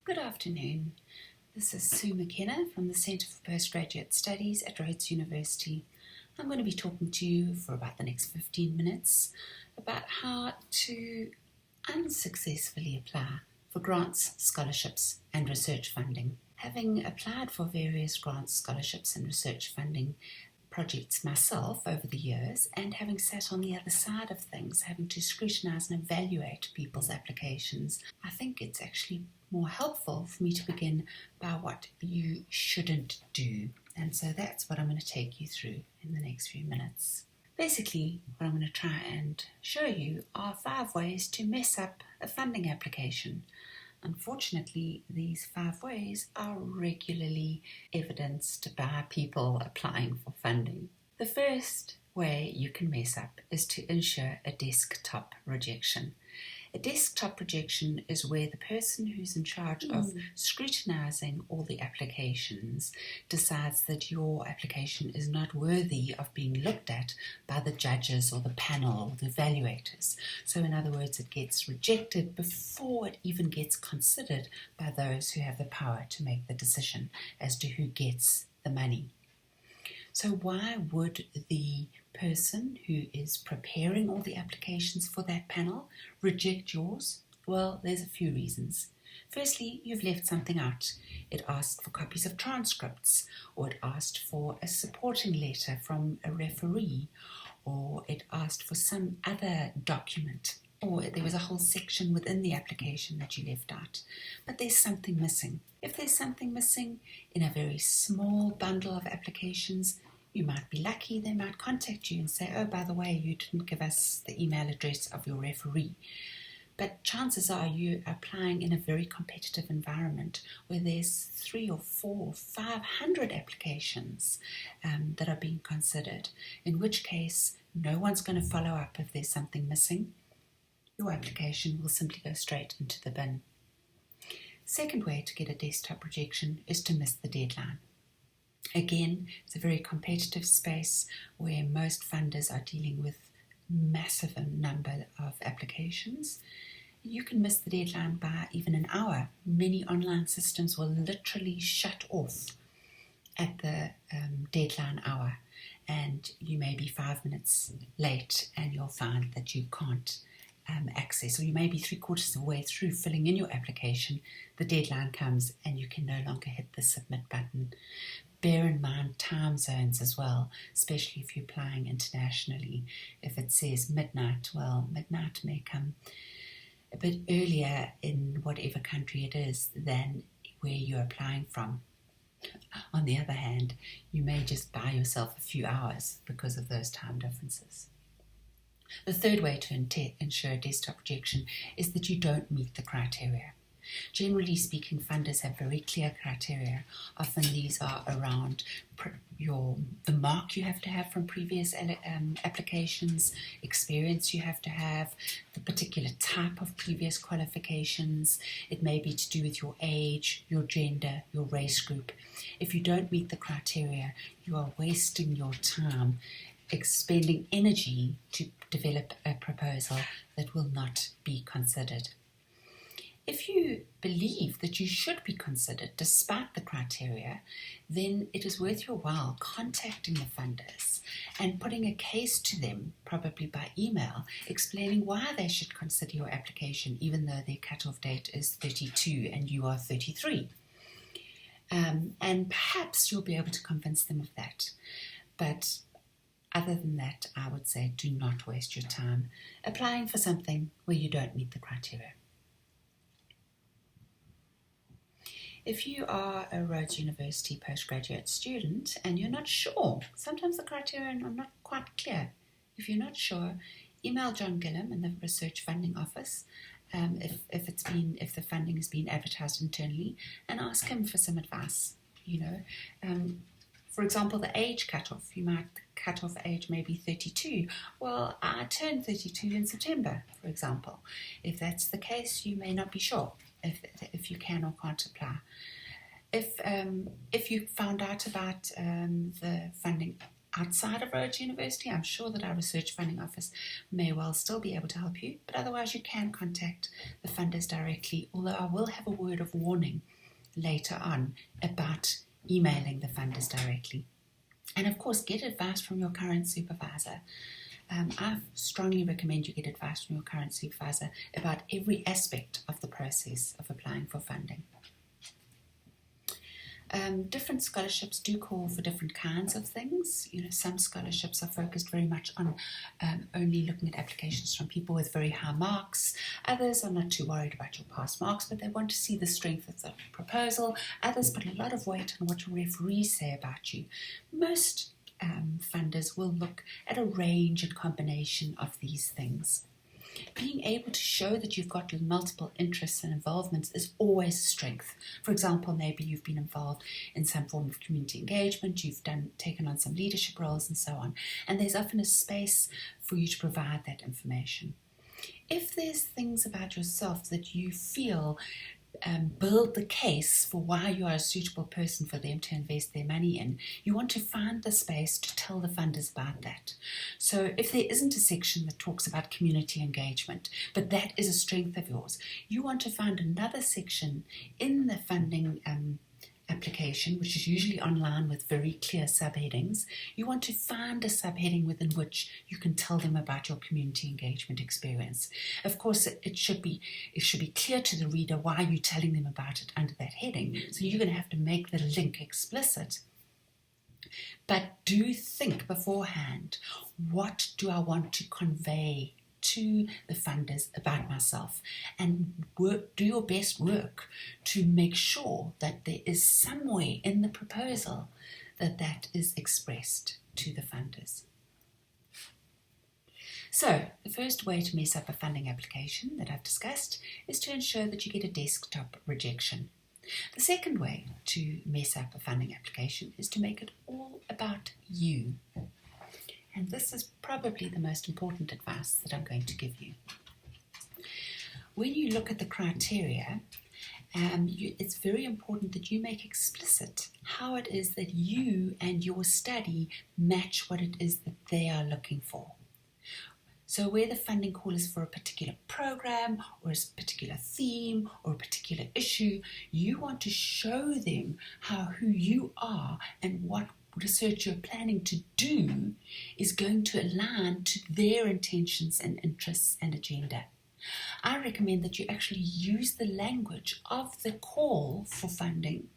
Good afternoon. This is Sue McKenna from the Centre for Postgraduate Studies at Rhodes University. I'm going to be talking to you for about the next 15 minutes about how to unsuccessfully apply for grants, scholarships and research funding. Having applied for various grants, scholarships and research funding projects myself over the years, and having sat on the other side of things, having to scrutinise and evaluate people's applications, I think it's actually more helpful for me to begin by what you shouldn't do. And so that's what I'm going to take you through in the next few minutes. Basically, what I'm going to try and show you are 5 ways to mess up a funding application. Unfortunately, these 5 ways are regularly evidenced by people applying for funding. The first way you can mess up is to ensure a desktop rejection. A desktop rejection is where the person who's in charge of scrutinising all the applications decides that your application is not worthy of being looked at by the judges or the panel or the evaluators. So in other words, it gets rejected before it even gets considered by those who have the power to make the decision as to who gets the money. So why would the person who is preparing all the applications for that panel reject yours? Well, there's a few reasons. Firstly, you've left something out. It asked for copies of transcripts, or it asked for a supporting letter from a referee, or it asked for some other document, or there was a whole section within the application that you left out. But there's something missing. If there's something missing in a very small bundle of applications, you might be lucky. They might contact you and say, oh, by the way, you didn't give us the email address of your referee. But chances are you're applying in a very competitive environment where there's 300 or 400 or 500 applications that are being considered, in which case no one's going to follow up if there's something missing. Your application will simply go straight into the bin. Second way to get a desktop rejection is to miss the deadline. Again, it's a very competitive space where most funders are dealing with massive number of applications. You can miss the deadline by even an hour. Many online systems will literally shut off at the deadline hour, and you may be 5 minutes late and you'll find that you can't access, or you may be 3/4 of the way through filling in your application, the deadline comes and you can no longer hit the submit button. Bear in mind time zones as well, especially if you're applying internationally. If it says midnight, well, midnight may come a bit earlier in whatever country it is than where you're applying from. On the other hand, you may just buy yourself a few hours because of those time differences. The third way to ensure desktop rejection is that you don't meet the criteria. Generally speaking, funders have very clear criteria. Often these are around the mark you have to have from previous applications, experience you have to have, the particular type of previous qualifications. It may be to do with your age, your gender, your race group. If you don't meet the criteria, you are wasting your time expending energy to develop a proposal that will not be considered. If you believe that you should be considered despite the criteria, then it is worth your while contacting the funders and putting a case to them, probably by email, explaining why they should consider your application even though their cut-off date is 32 and you are 33. And perhaps you'll be able to convince them of that. But other than that, I would say do not waste your time applying for something where you don't meet the criteria. If you are a Rhodes University postgraduate student and you're not sure, sometimes the criteria are not quite clear. If you're not sure, email John Gillum in the Research Funding Office if the funding has been advertised internally, and ask him for some advice. For example, the age cutoff. The cutoff age may be 32. Well, I turned 32 in September, for example. If that's the case, you may not be sure if you can or can't apply. If you found out about the funding outside of Rhodes University, I'm sure that our research funding office may well still be able to help you, but otherwise you can contact the funders directly, although I will have a word of warning later on about emailing the funders directly. And of course, get advice from your current supervisor. I strongly recommend you get advice from your current supervisor about every aspect of the process of applying for funding. Different scholarships do call for different kinds of things. Some scholarships are focused very much on only looking at applications from people with very high marks. Others are not too worried about your past marks, but they want to see the strength of the proposal. Others put a lot of weight on what your referees say about you. Most funders will look at a range and combination of these things. Being able to show that you've got multiple interests and involvements is always a strength. For example, maybe you've been involved in some form of community engagement, you've taken on some leadership roles and so on, and there's often a space for you to provide that information. If there's things about yourself that you feel build the case for why you are a suitable person for them to invest their money in, you want to find the space to tell the funders about that. So if there isn't a section that talks about community engagement, but that is a strength of yours, you want to find another section in the funding application, which is usually online with very clear subheadings. You want to find a subheading within which you can tell them about your community engagement experience. Of course, it should be clear to the reader why you're telling them about it under that heading. So you're going to have to make the link explicit. But do think beforehand, what do I want to convey to the funders about myself, and do your best work to make sure that there is somewhere in the proposal that is expressed to the funders. So the first way to mess up a funding application that I've discussed is to ensure that you get a desktop rejection. The second way to mess up a funding application is to make it all about you. And this is probably the most important advice that I'm going to give you. When you look at the criteria, it's very important that you make explicit how it is that you and your study match what it is that they are looking for. So where the funding call is for a particular program or a particular theme or a particular issue, you want to show them who you are and what research you're planning to do is going to align to their intentions and interests and agenda. I recommend that you actually use the language of the call for funding,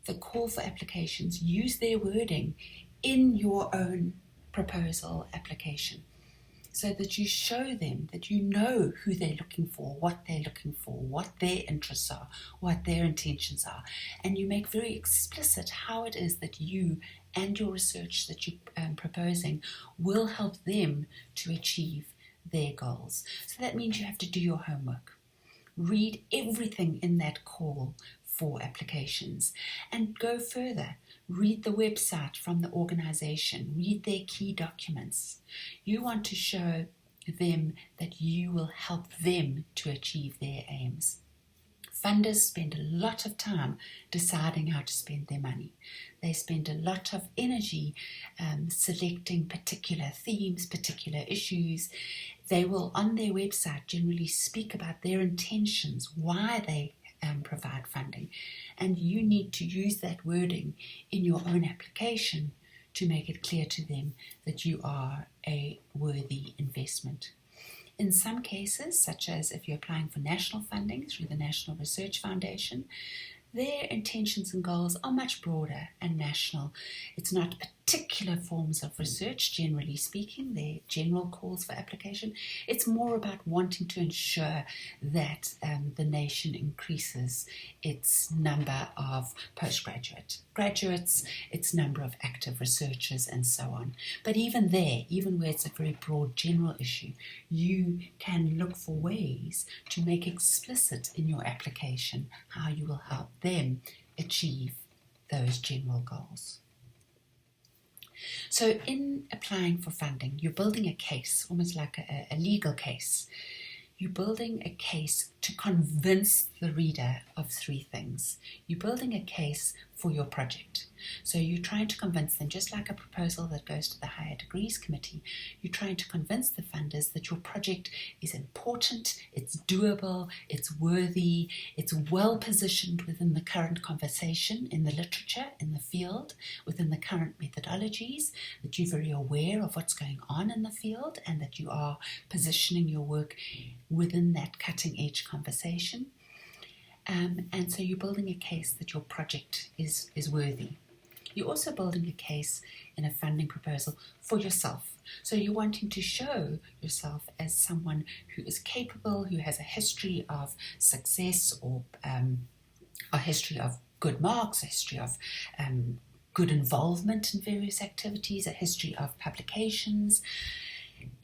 the call for applications, use their wording in your own proposal application, so that you show them that you know who they're looking for, what their interests are, what their intentions are. And you make very explicit how it is that you and your research that you're proposing will help them to achieve their goals. So that means you have to do your homework. Read everything in that call for applications and go further. Read the website from the organization. Read their key documents. You want to show them that you will help them to achieve their aims. Funders spend a lot of time deciding how to spend their money. They spend a lot of energy selecting particular themes, particular issues. They will, on their website, generally speak about their intentions, why they provide funding. And you need to use that wording in your own application to make it clear to them that you are a worthy investment. In some cases, such as if you're applying for national funding through the National Research Foundation, their intentions and goals are much broader and national. It's not particular forms of research, generally speaking, their general calls for application. It's more about wanting to ensure that the nation increases its number of postgraduate graduates, its number of active researchers, and so on. But even there, even where it's a very broad general issue, you can look for ways to make explicit in your application how you will help them achieve those general goals. So in applying for funding, you're building a case, almost like a legal case. you're building a case to convince the reader of three things. You're building a case for your project. So you're trying to convince them, just like a proposal that goes to the Higher Degrees Committee, you're trying to convince the funders that your project is important, it's doable, it's worthy, it's well positioned within the current conversation in the literature, in the field, within the current methodologies, that you're very aware of what's going on in the field and that you are positioning your work within that cutting edge conversation. And so you're building a case that your project is worthy. You're also building a case in a funding proposal for yourself. So you're wanting to show yourself as someone who is capable, who has a history of success or a history of good marks, a history of good involvement in various activities, a history of publications.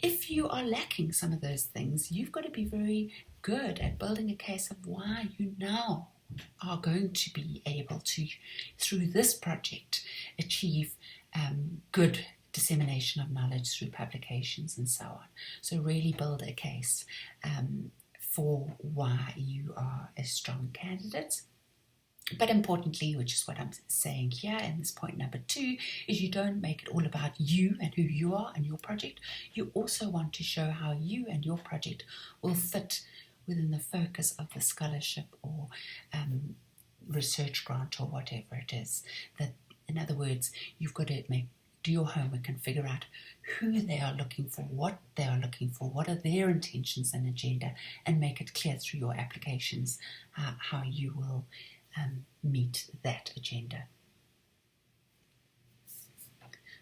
If you are lacking some of those things, you've got to be very good at building a case of why you now are going to be able to, through this project, achieve good dissemination of knowledge through publications and so on. So really build a case for why you are a strong candidate. But importantly, which is what I'm saying here in this point number 2, is you don't make it all about you and who you are and your project. You also want to show how you and your project will fit within the focus of the scholarship or research grant or whatever it is. That, in other words, you've got to do your homework and figure out who they are looking for, what they are looking for, what are their intentions and agenda, and make it clear through your applications how you will meet that agenda.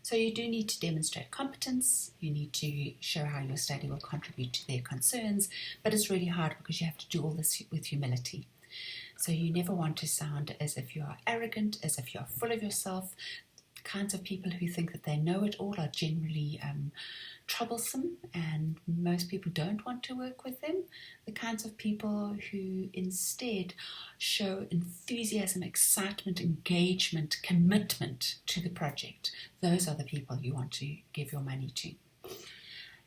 So you do need to demonstrate competence, you need to show how your study will contribute to their concerns, but it's really hard because you have to do all this with humility. So you never want to sound as if you are arrogant, as if you are full of yourself. The kinds of people who think that they know it all are generally troublesome, and most people don't want to work with them. The kinds of people who instead show enthusiasm, excitement, engagement, commitment to the project, those are the people you want to give your money to.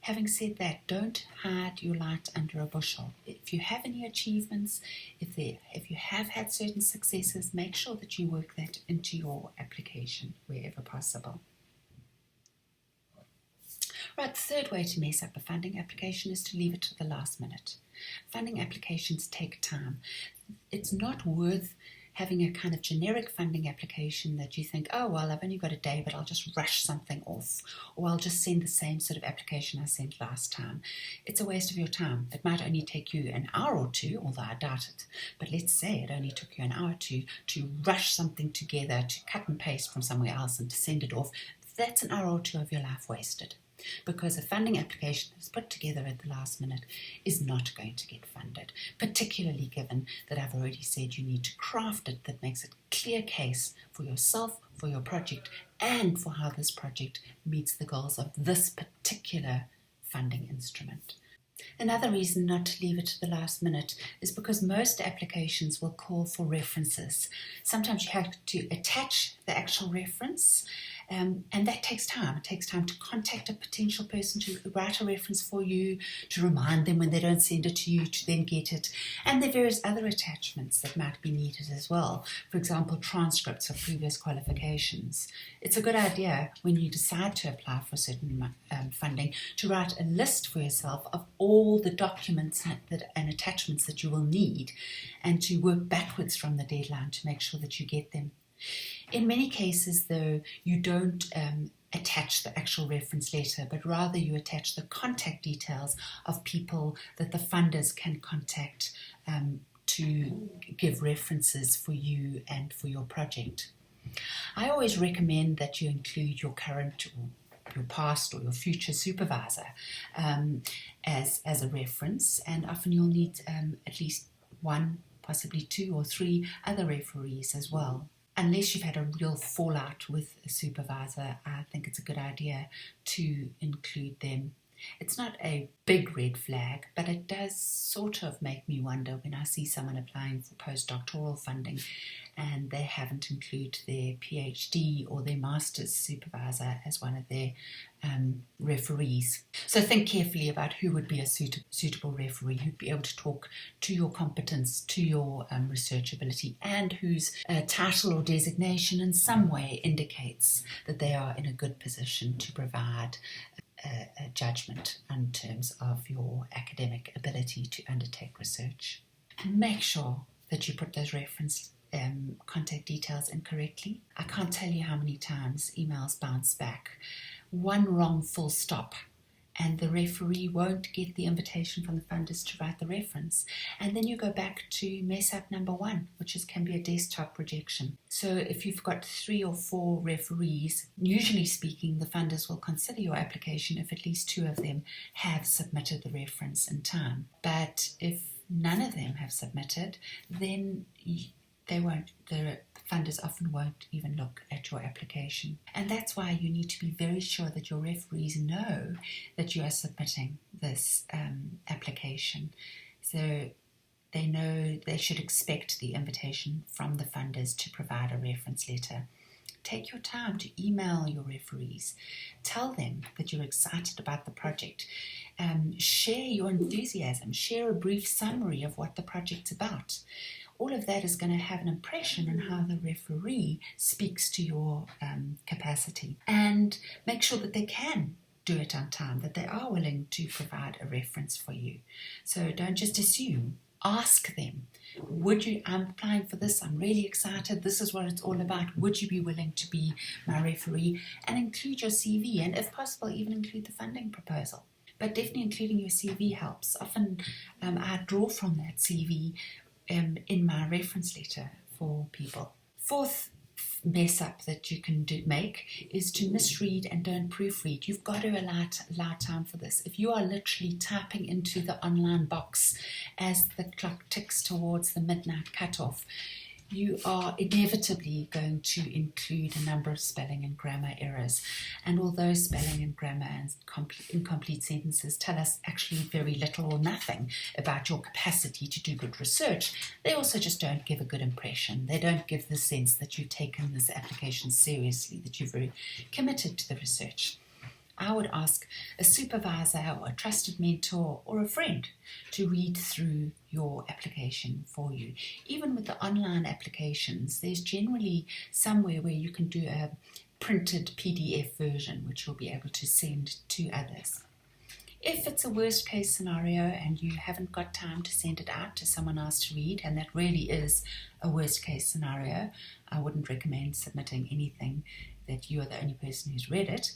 Having said that, don't hide your light under a bushel. If you have any achievements, if you have had certain successes, make sure that you work that into your application wherever possible. Right, the third way to mess up a funding application is to leave it to the last minute. Funding applications take time. It's not worth having a kind of generic funding application that you think, oh, well, I've only got a day, but I'll just rush something off, or I'll just send the same sort of application I sent last time. It's a waste of your time. It might only take you an hour or two, although I doubt it, but let's say it only took you an hour or two to rush something together, to cut and paste from somewhere else and to send it off. That's an hour or two of your life wasted. Because a funding application that's put together at the last minute is not going to get funded, particularly given that I've already said you need to craft it that makes it a clear case for yourself, for your project, and for how this project meets the goals of this particular funding instrument. Another reason not to leave it to the last minute is because most applications will call for references. Sometimes you have to attach the actual reference, and that takes time. It takes time to contact a potential person to write a reference for you, to remind them when they don't send it to you, to then get it. And there are various other attachments that might be needed as well. For example, transcripts of previous qualifications. It's a good idea when you decide to apply for certain funding to write a list for yourself of all the documents and attachments that you will need, and to work backwards from the deadline to make sure that you get them. In many cases, though, you don't attach the actual reference letter, but rather you attach the contact details of people that the funders can contact to give references for you and for your project. I always recommend that you include your current or your past or your future supervisor as a reference, and often you'll need at least one, possibly 2 or 3 other referees as well. Unless you've had a real fallout with a supervisor, I think it's a good idea to include them. It's not a big red flag, but it does sort of make me wonder when I see someone applying for postdoctoral funding and they haven't included their PhD or their master's supervisor as one of their referees. So think carefully about who would be a suitable referee, who'd be able to talk to your competence, to your research ability, and whose title or designation in some way indicates that they are in a good position to provide a judgment in terms of your academic ability to undertake research. And make sure that you put those reference contact details in correctly. I can't tell you how many times emails bounce back. One wrong full stop and the referee won't get the invitation from the funders to write the reference. And then you go back to mess up number one, which can be a desktop rejection. So if you've got 3 or 4 referees, usually speaking, the funders will consider your application if at least 2 of them have submitted the reference in time. But if none of them have submitted, then they won't. The funders often won't even look at your application. And that's why you need to be very sure that your referees know that you are submitting this application. So they know they should expect the invitation from the funders to provide a reference letter. Take your time to email your referees. Tell them that you're excited about the project. Share your enthusiasm. Share a brief summary of what the project's about. All of that is going to have an impression on how the referee speaks to your capacity. And make sure that they can do it on time, that they are willing to provide a reference for you. So don't just assume. Ask them, I'm applying for this, I'm really excited, this is what it's all about, would you be willing to be my referee? And include your CV, and if possible, even include the funding proposal. But definitely including your CV helps. Often I draw from that CV in my reference letter for people. Fourth mess up that you can make is to misread and don't proofread. You've got to allow time for this. If you are literally typing into the online box as the clock ticks towards the midnight cutoff, you are inevitably going to include a number of spelling and grammar errors. And although spelling and grammar and incomplete sentences tell us actually very little or nothing about your capacity to do good research, they also just don't give a good impression. They don't give the sense that you've taken this application seriously, that you're very committed to the research. I would ask a supervisor or a trusted mentor or a friend to read through your application for you. Even with the online applications, there's generally somewhere where you can do a printed PDF version, which you'll be able to send to others. If it's a worst case scenario and you haven't got time to send it out to someone else to read, and that really is a worst case scenario, I wouldn't recommend submitting anything that you are the only person who's read it.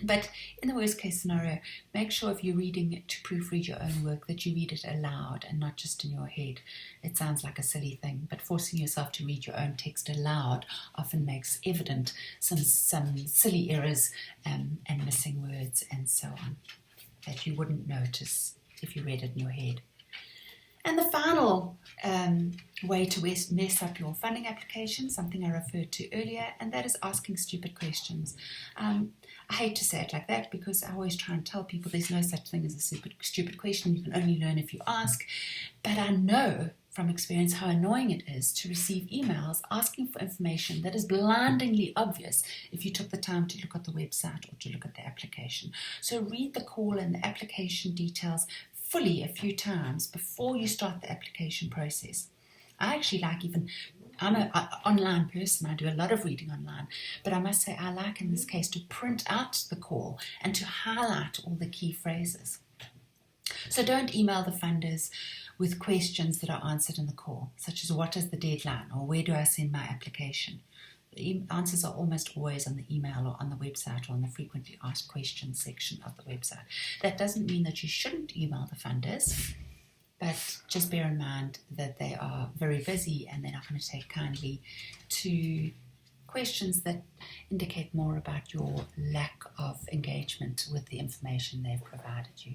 But in the worst case scenario, make sure if you're reading it to proofread your own work that you read it aloud and not just in your head. It sounds like a silly thing, but forcing yourself to read your own text aloud often makes evident some silly errors and missing words and so on that you wouldn't notice if you read it in your head. And the final way to mess up your funding application, something I referred to earlier, and that is asking stupid questions. I hate to say it like that because I always try and tell people there's no such thing as a stupid question. You can only learn if you ask. But I know from experience how annoying it is to receive emails asking for information that is blindingly obvious if you took the time to look at the website or to look at the application. So read the call and the application details fully a few times before you start the application process. I actually I'm an online person, I do a lot of reading online, but I must say I like in this case to print out the call and to highlight all the key phrases. So don't email the funders with questions that are answered in the call, such as what is the deadline or where do I send my application? The answers are almost always on the email or on the website or on the frequently asked questions section of the website. That doesn't mean that you shouldn't email the funders, but just bear in mind that they are very busy and they're not going to take kindly to questions that indicate more about your lack of engagement with the information they've provided you.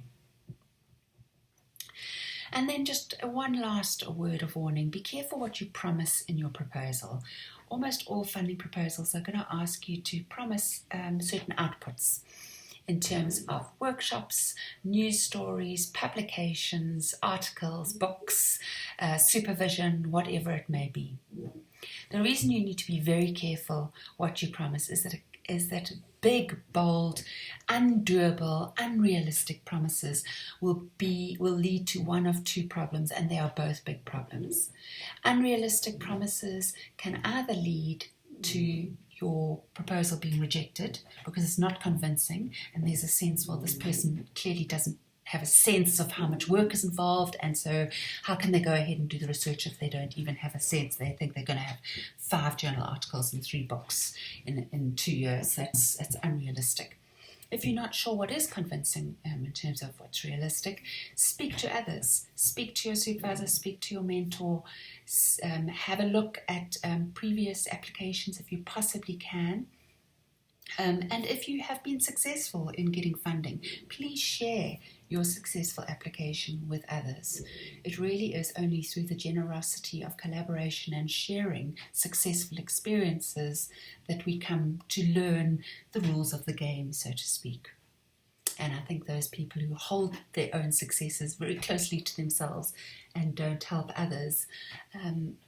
And then just one last word of warning. Be careful what you promise in your proposal. Almost all funding proposals are going to ask you to promise certain outputs. in terms of workshops, news stories, publications, articles, books, supervision, whatever it may be. The reason you need to be very careful what you promise is that big, bold, undoable, unrealistic promises will lead to one of two problems, and they are both big problems. Unrealistic promises can either lead to your proposal being rejected because it's not convincing, and there's a sense, well, this person clearly doesn't have a sense of how much work is involved, and so how can they go ahead and do the research if they don't even have a sense? They think they're going to have 5 journal articles and 3 books in 2 years. That's unrealistic. If you're not sure what is convincing in terms of what's realistic, speak to others. Speak to your supervisor, speak to your mentor, have a look at previous applications if you possibly can. And if you have been successful in getting funding, please share your successful application with others. It really is only through the generosity of collaboration and sharing successful experiences that we come to learn the rules of the game, so to speak. And I think those people who hold their own successes very closely to themselves and don't help others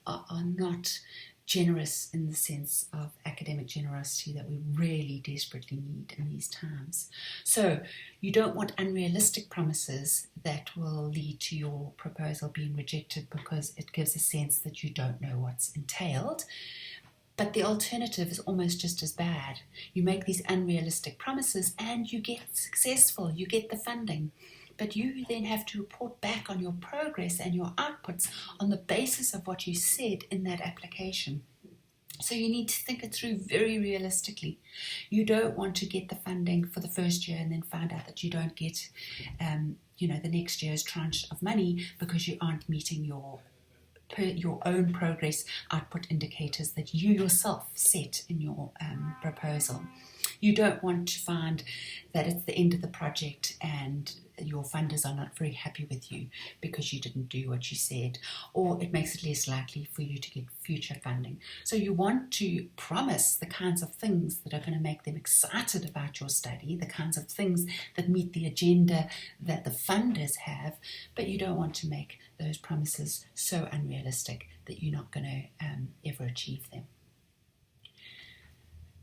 are not generous in the sense of academic generosity that we really desperately need in these times. So you don't want unrealistic promises that will lead to your proposal being rejected because it gives a sense that you don't know what's entailed. But the alternative is almost just as bad. You make these unrealistic promises and you get successful, you get the funding. But you then have to report back on your progress and your outputs on the basis of what you said in that application. So you need to think it through very realistically. You don't want to get the funding for the first year and then find out that you don't get the next year's tranche of money because you aren't meeting your own progress output indicators that you yourself set in your proposal. You don't want to find that it's the end of the project and your funders are not very happy with you because you didn't do what you said, or it makes it less likely for you to get future funding. So you want to promise the kinds of things that are going to make them excited about your study, the kinds of things that meet the agenda that the funders have, but you don't want to make those promises so unrealistic that you're not going to ever achieve them.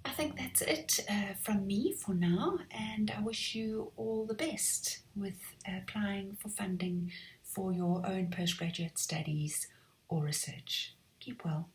I think that's it from me for now, and I wish you all the best with applying for funding for your own postgraduate studies or research. Keep well.